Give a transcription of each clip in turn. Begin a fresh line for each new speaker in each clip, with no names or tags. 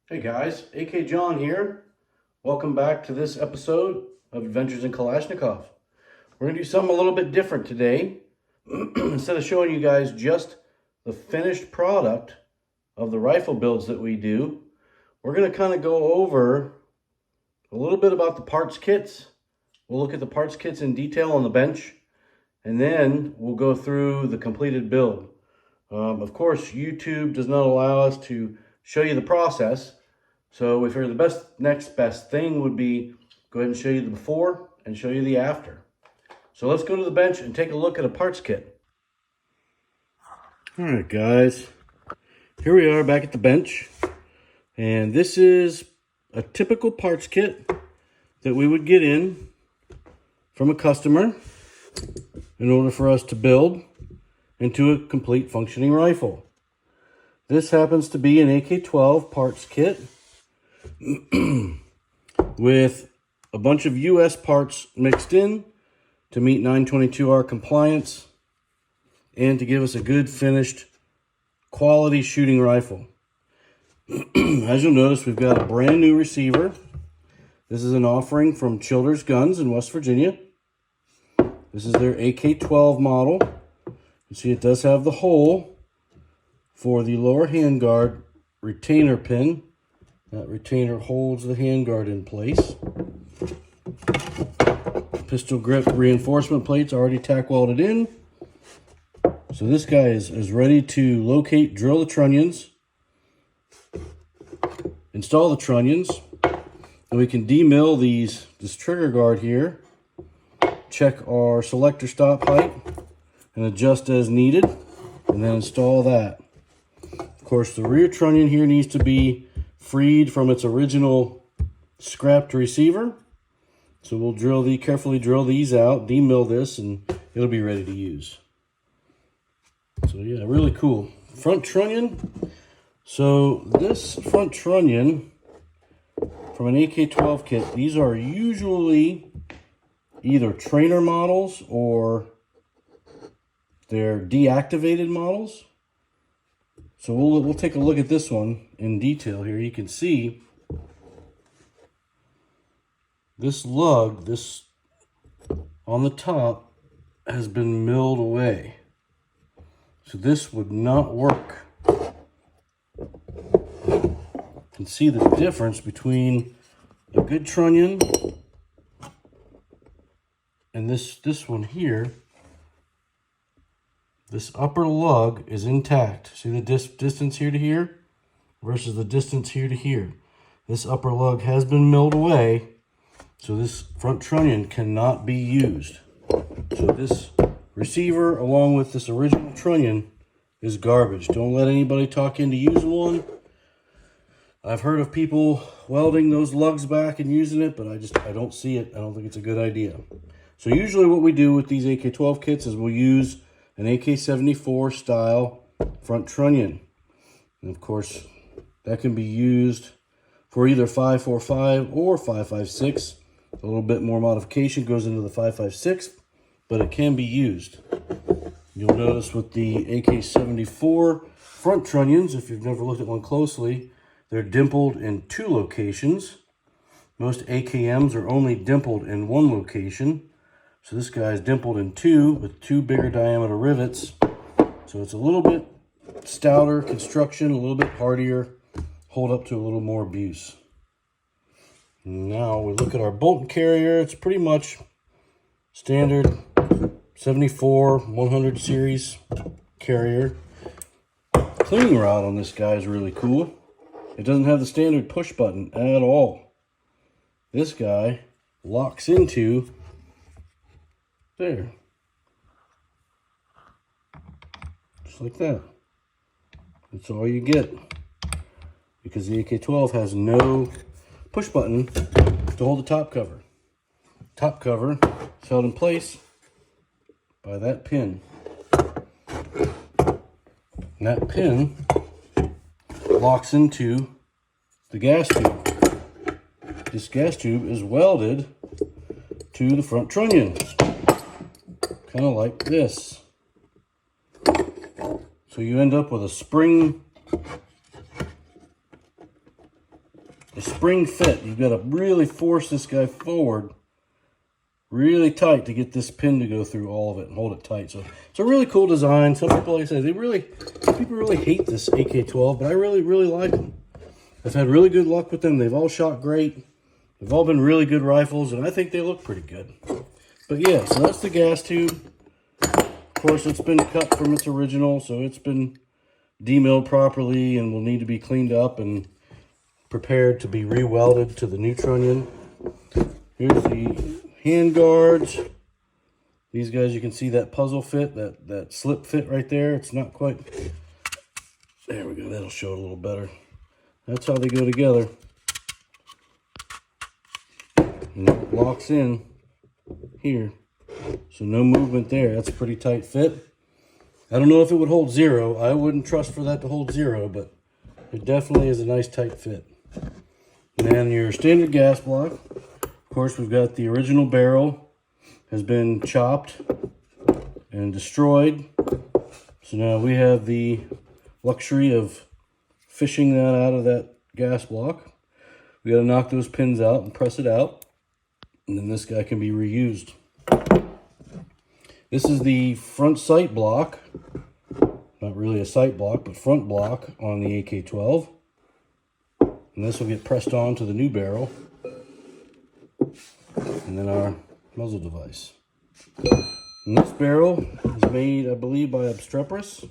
Hey guys, AK John here. Welcome back to this episode of Adventures in Kalashnikov. We're going to do something a little bit different today. Instead of showing you guys just the finished product of the rifle builds that we do, we're going to kind of go over a little bit about the parts kits. We'll look at the parts kits in detail on the bench, and then we'll go through the completed build. Of course, YouTube does not allow us to show you the process. So we figure the next best thing would be go ahead and show you the before and show you the after. So let's go to the bench and take a look at a parts kit. All right, guys, here we are back at the bench. And this is a typical parts kit that we would get in from a customer in order for us to build into a complete functioning rifle. This happens to be an AK12 parts kit with a bunch of US parts mixed in to meet 922R compliance and to give us a good finished quality shooting rifle. As you'll notice, we've got a brand new receiver. This is an offering from Childers Guns in West Virginia. This is their AK12 model. You see it does have the hole for the lower handguard retainer pin. That retainer holds the handguard in place. Pistol grip reinforcement plates already tack welded in. So this guy is ready to locate, drill the trunnions, install the trunnions, and we can demill this trigger guard here, check our selector stop height, and adjust as needed, and then install that. Of course, the rear trunnion here needs to be freed from its original scrapped receiver. So we'll carefully drill these out, demill this, and it'll be ready to use. So yeah, really cool. Front trunnion. So this front trunnion from an AK12 kit, these are usually either trainer models or they're deactivated models. So we'll take a look at this one in detail here. You can see this lug, this on the top, has been milled away. So this would not work. You can see the difference between a good trunnion and this one here. This upper lug is intact. See the distance here to here versus the distance here to here. This upper lug has been milled away, so this front trunnion cannot be used. So this receiver, along with this original trunnion, is garbage. Don't let anybody talk into using one. I've heard of people welding those lugs back and using it, but I don't see it. I don't think it's a good idea. So usually what we do with these AK12 kits is we'll use an AK74 style front trunnion. And of course, that can be used for either 545 or 556. A little bit more modification goes into the 556, but it can be used. You'll notice with the AK74 front trunnions, if you've never looked at one closely, they're dimpled in 2 locations. Most AKMs are only dimpled in 1 location. So this guy is dimpled in 2 with 2 bigger diameter rivets. So it's a little bit stouter construction, a little bit hardier, hold up to a little more abuse. Now we look at our bolt carrier. It's pretty much standard 74 100 series carrier. Cleaning rod on this guy is really cool. It doesn't have the standard push button at all. This guy locks into there. Just like that. That's all you get. Because the AK12 has no push button to hold the top cover. Top cover is held in place by that pin. And that pin locks into the gas tube. This gas tube is welded to the front trunnion. Kind of like this. So you end up with a spring a spring fit. You've got to really force this guy forward really tight to get this pin to go through all of it and hold it tight. So it's a really cool design. Some people, like I said, people really hate this AK12, but I really like them. I've had really good luck with them. They've all shot great. They've all been really good rifles, and I think they look pretty good. But yeah, so that's the gas tube. Of course, it's been cut from its original, so it's been demilled properly and will need to be cleaned up and prepared to be re-welded to the new trunnion. Here's the hand guards. These guys, you can see that puzzle fit, that slip fit right there. It's not quite, there we go, that'll show it a little better. That's how they go together. And it locks in here. So no movement there. That's a pretty tight fit. I don't know if it would hold 0. I wouldn't trust for that to hold 0, but it definitely is a nice tight fit. And then your standard gas block. Of course, we've got the original barrel has been chopped and destroyed. So now we have the luxury of fishing that out of that gas block. We got to knock those pins out and press it out. And then this guy can be reused. This is the front sight block. Not really a sight block, but front block on the AK12. And this will get pressed on to the new barrel. And then our muzzle device. And this barrel is made, I believe, by Obstreperous.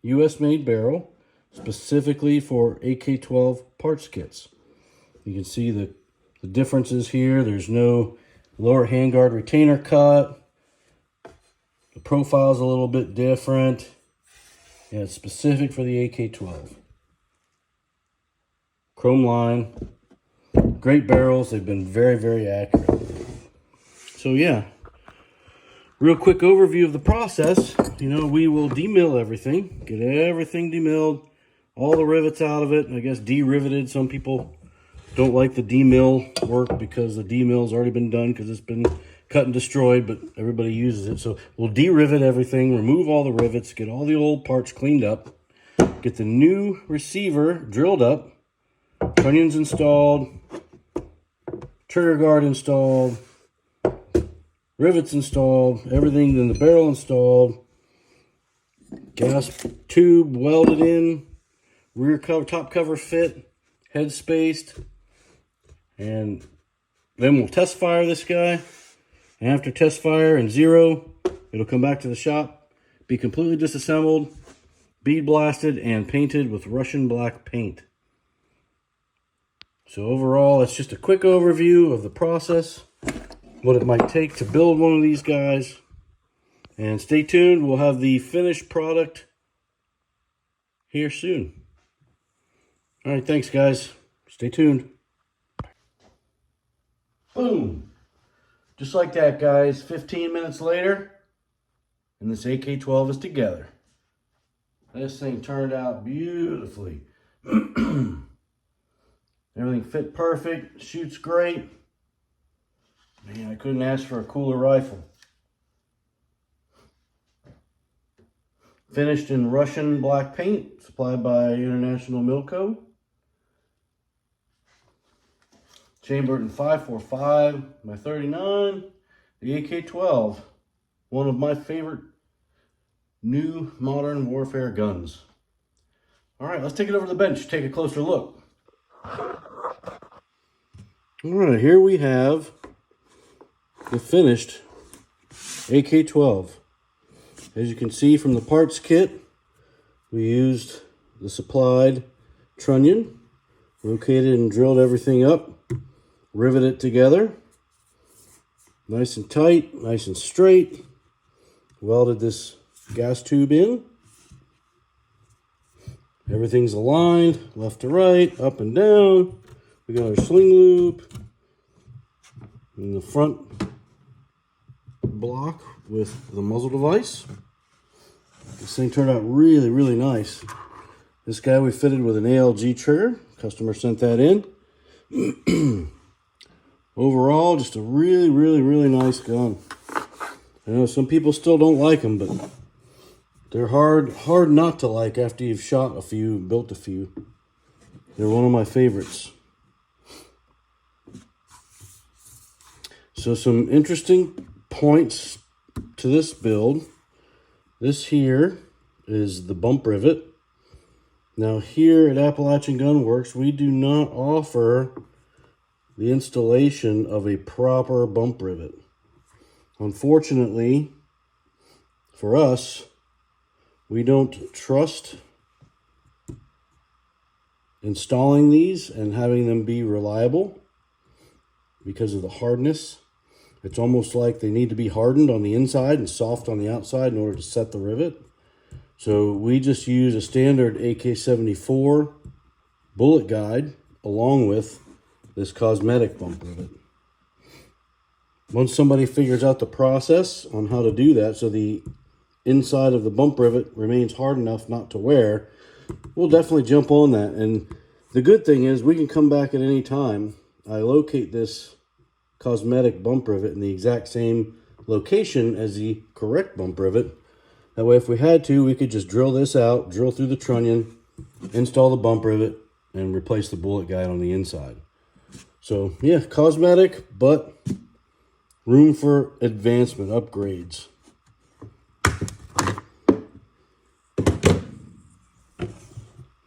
US made barrel, specifically for AK12 parts kits. You can see the differences here. There's no lower handguard retainer cut. The profile is a little bit different. And it's specific for the AK12. Chrome line. Great barrels. They've been very accurate. So yeah, real quick overview of the process. You know, we will demill everything, get everything demilled, all the rivets out of it, and I guess de-riveted. Some people don't like the demill work because the demill's already been done because it's been cut and destroyed, but everybody uses it. So we'll de-rivet everything, remove all the rivets, get all the old parts cleaned up, get the new receiver drilled up, trunnions installed, trigger guard installed, rivets installed, everything in the barrel installed, gas tube welded in, rear cover, top cover fit, head spaced, and then we'll test fire this guy. And after test fire and 0, it'll come back to the shop, be completely disassembled, bead blasted, and painted with Russian black paint. So overall, it's just a quick overview of the process, what it might take to build one of these guys. And stay tuned, we'll have the finished product here soon. All right, thanks guys. Stay tuned. Boom. Just like that, guys. 15 minutes later, and this AK12 is together. This thing turned out beautifully. Everything fit perfect, shoots great. Man, I couldn't ask for a cooler rifle. Finished in Russian black paint, supplied by International Milco. Chambered in 5.45 by 39. The AK-12, one of my favorite new modern warfare guns. All right, let's take it over to the bench, take a closer look. All right, here we have the finished AK-12. As you can see from the parts kit, we used the supplied trunnion, located and drilled everything up, riveted it together, nice and tight, nice and straight, welded this gas tube in. Everything's aligned, left to right, up and down. We got our sling loop in the front block with the muzzle device. This thing turned out really, really nice. This guy we fitted with an ALG trigger. Customer sent that in. Overall, just a really, really, really nice gun. I know some people still don't like them, but they're hard not to like after you've shot a few, built a few. They're one of my favorites. So some interesting points to this build. This here is the bump rivet. Now here at Appalachian Gun Works, we do not offer the installation of a proper bump rivet. Unfortunately, for us, we don't trust installing these and having them be reliable because of the hardness. It's almost like they need to be hardened on the inside and soft on the outside in order to set the rivet. So we just use a standard AK-74 bullet guide along with this cosmetic bump rivet. Once somebody figures out the process on how to do that so the inside of the bump rivet remains hard enough not to wear, we'll definitely jump on that. And the good thing is we can come back at any time. I locate this cosmetic bump rivet in the exact same location as the correct bump rivet. That way, if we had to, we could just drill this out, drill through the trunnion, install the bump rivet, and replace the bullet guide on the inside. So yeah, cosmetic, but room for advancement, upgrades.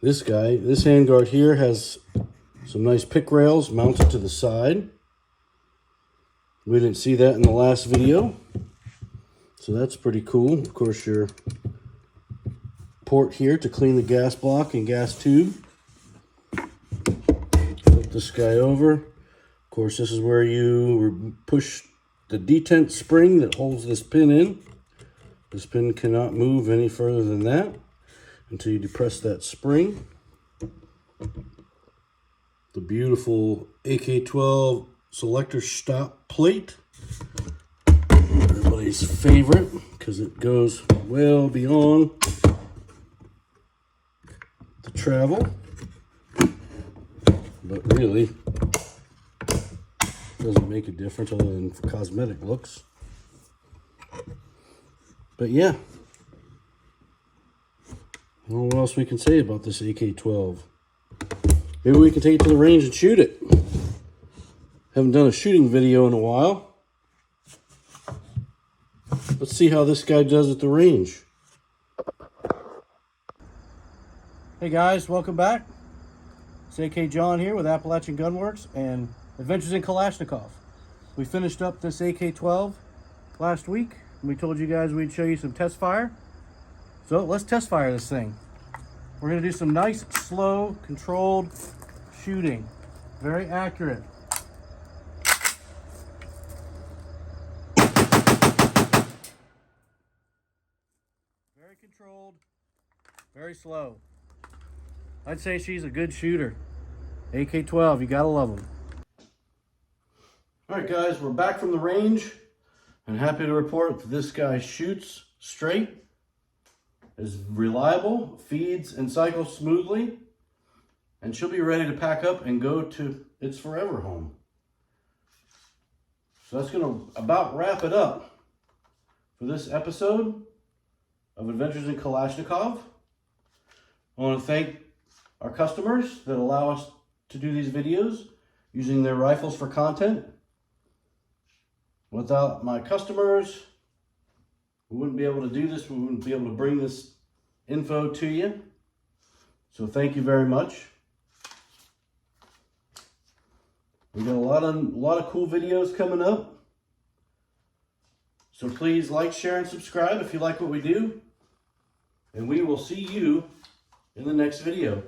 This handguard here has some nice pick rails mounted to the side. We didn't see that in the last video, so that's pretty cool. Of course, your port here to clean the gas block and gas tube. Flip this guy over. Of course, this is where you push the detent spring that holds this pin in. This pin cannot move any further than that until you depress that spring. The beautiful AK12 selector stop plate. Everybody's favorite because it goes well beyond the travel. But really, doesn't make a difference other than for cosmetic looks. But yeah, I don't know what else we can say about this AK-12. Maybe we can take it to the range and shoot it. Haven't done a shooting video in a while. Let's see how this guy does at the range. Hey guys, welcome back. It's AK John here with Appalachian Gun Works and Adventures in Kalashnikov. We finished up this AK-12 last week, and we told you guys we'd show you some test fire. So let's test fire this thing. We're going to do some nice, slow, controlled shooting. Very accurate. Very controlled, very slow. I'd say she's a good shooter. AK-12, you gotta love them. All right, guys, we're back from the range. I'm happy to report that this guy shoots straight, is reliable, feeds and cycles smoothly, and she'll be ready to pack up and go to its forever home. So that's gonna about wrap it up for this episode of Adventures in Kalashnikov. I want to thank our customers that allow us to do these videos using their rifles for content. Without my customers, we wouldn't be able to do this. We wouldn't be able to bring this info to you. So thank you very much. We got a lot of cool videos coming up. So please like, share, and subscribe if you like what we do. And we will see you in the next video.